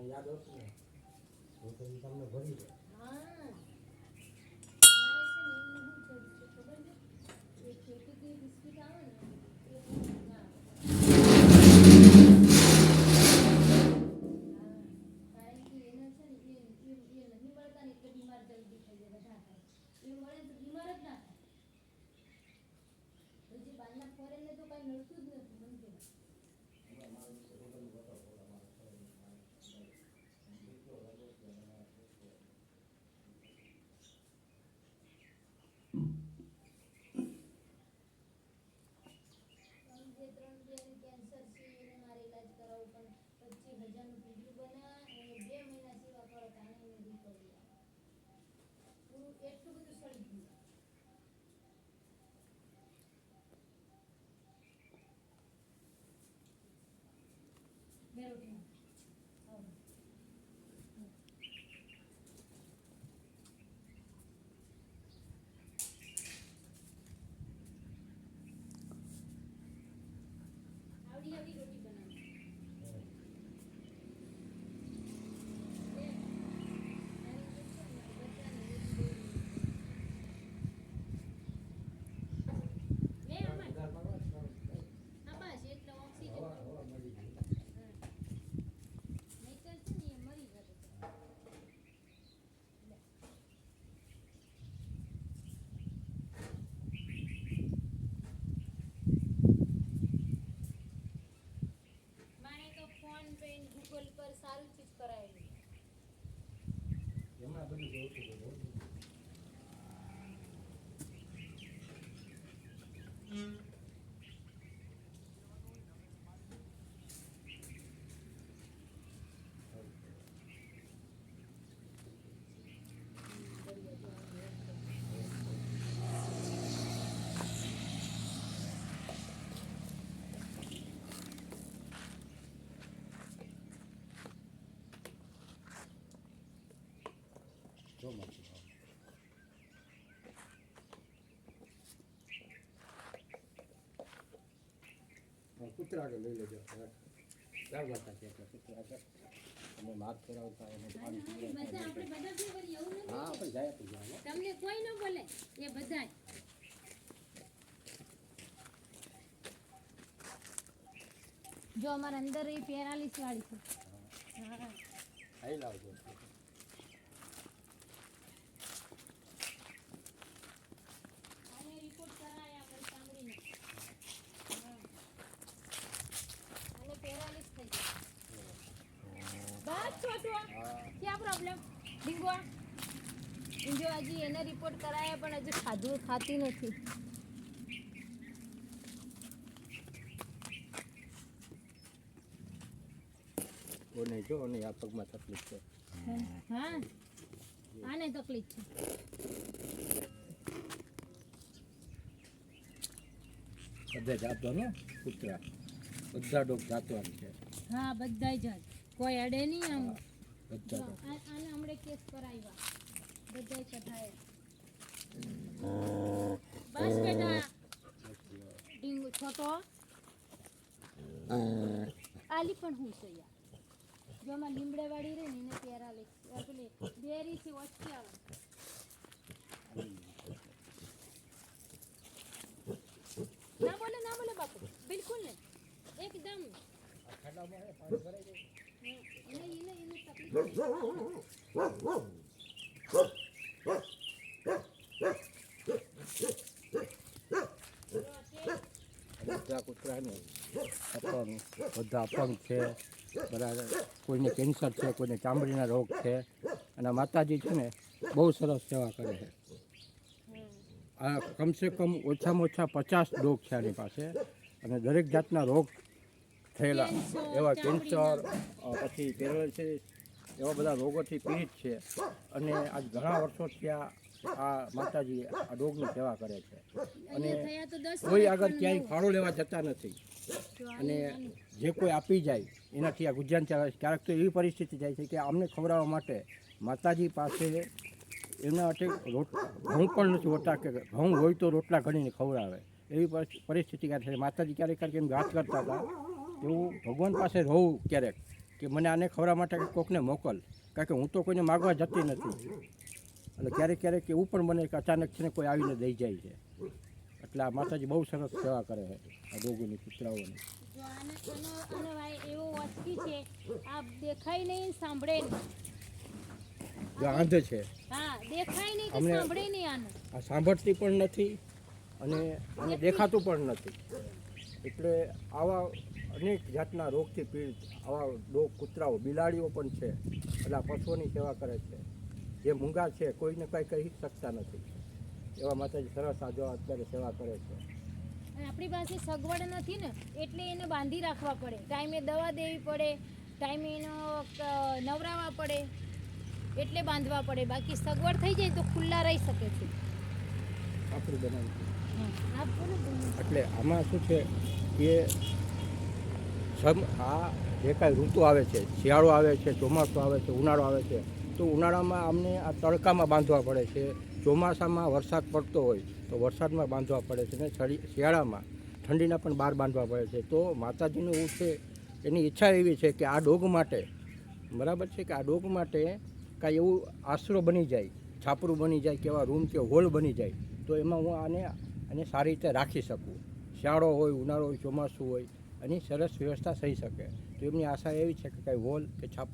યાદ હશે ને તો તમને ભરી દે. કૂતરા કે લઈ લેજો ચાર વાતા છે એટલે કૂતરા છે અમે માથ ફેરવતા અને પાણી પીવા હા પણ જાય તો જાય તમને કોઈ ન બોલે એ બધાય જો અમાર અંદર એ 45 વાળી છે હા આઈ લાવજો क्या प्रॉब्लम ડીંગવા જો હજી એને રિપોર્ટ કરાયા પણ હજી ખાધું ખાતી નથી ઓને જો ઓને આ પગમાં તકલીફ છે હા આને તકલીફ છે બધા જાતો ને કૂતરા બધા ડોગ જાતવાન છે હા બધાય જાત કોઈ અડે નહીં આમ બધા આને હમણે કેસ કરાવ્યા બધાય કઢાયા બસ બેટા ડીંગુ છોટો આલી પણ હું છે યાર જો આમાં લીમડે વાળી રહી ને એને પેરાલિસ પેલી બેરી થી ઓછી આવે ના બોલે બાપુ બિલકુલ નહીં એકદમ બધા કૂતરાને બધા અપંગ છે બરાબર કોઈને કેન્સર છે કોઈને ચામડીના રોગ છે અને માતાજી છે ને બહુ સરસ સેવા કરે છે આ કમસે કમ ઓછામાં ઓછા 50 ડોગ છે આની પાસે અને દરેક જાતના રોગ થયેલા એવા કેન્સર પછી પેરાલિસિસ એવા બધા રોગોથી પીડિત છે અને આજ ઘણા વર્ષોથી આ માતાજી આ ડોગની સેવા કરે છે અને કોઈ આગળ ક્યાંય ફાળો લેવા જતા નથી અને જે કોઈ આપી જાય એનાથી આ ગુજરાન ચાલે છે. ક્યારેક તો એવી પરિસ્થિતિ જાય છે કે અમને ખવડાવવા માટે માતાજી પાસે એમના માટે ઘઉં પણ નથી હોતા કે ઘઉં હોય તો રોટલા ઘણીને ખવડાવે એવી પરિસ્થિતિ ક્યારે છે. માતાજી ક્યારેક ક્યારેક એમ વાત કરતા હતા એવું ભગવાન પાસે રહું ક્યારેક કે મને આને ખવડાવવા માટે કોકને મોકલ, કારણ કે હું તો કોઈને માગવા જતી નથી. એટલે ક્યારેક ક્યારેક એવું પણ બને કે અચાનક છે ને કોઈ આવીને દઈ જાય છે. એટલે આ માતાજી બહુ સરસ સેવા કરે છે આ ડોગોની, કૂતરાઓની. જો આને ભાઈ એવો વસ્તી છે, આ દેખાય નહીં સાંભળે નહીં. જો આંધ છે, હા, દેખાય નહીં કે અમને- સાંભળે નહીં આનું. આ સાંભળતી પણ નથી અને આને દેખાતું પણ નથી. એટલે આવા અનેક જાતના રોગથી પીડિત આવા ડોગ, કૂતરાઓ, બિલાડીઓ પણ છે. એટલે આ પશુઓની સેવા કરે છે. જે મૂંગા છે કોઈને કંઈ કહી શકતા નથી એવા માતાજી સરસ આ જો અત્યારે સેવા કરે છે. અને આપણી પાસે સગવડ નથી ને, એટલે એને બાંધી રાખવા પડે, ટાઈમે દવા દેવી પડે, ટાઈમે એનો નવરાવવા પડે, એટલે બાંધવા પડે. બાકી સગવડ થઈ જાય તો ખુલ્લા રહી શકે છે. આપણું બનાવ્યું છે. હા, બોલો બેન. એટલે આમાં શું છે કે આ જે કાંઈ ઋતુ આવે છે, શિયાળો આવે છે, ચોમાસું આવે છે, ઉનાળો આવે છે, તો ઉનાળામાં અમને આ તડકામાં બાંધવા પડે છે. ચોમાસામાં વરસાદ પડતો હોય તો વરસાદમાં બાંધવા પડે છે, ને શિયાળામાં ઠંડીના પણ બહાર બાંધવા પડે છે. તો માતાજીનું એવું છે, એની ઈચ્છા એવી છે કે આ ડોગ માટે, બરાબર છે, કે આ ડોગ માટે કાંઈ એવું આશરો બની જાય, છાપરું બની જાય, કે એવા રૂમ કે હોલ બની જાય, તો એમાં હું આને સારી રીતે રાખી શકું. શિયાળો હોય, ઉનાળો હોય, ચોમાસું હોય, એની સરસ વ્યવસ્થા થઈ શકે. તો એમની આશા એવી છે કે કાંઈ હોલ કે છાપરું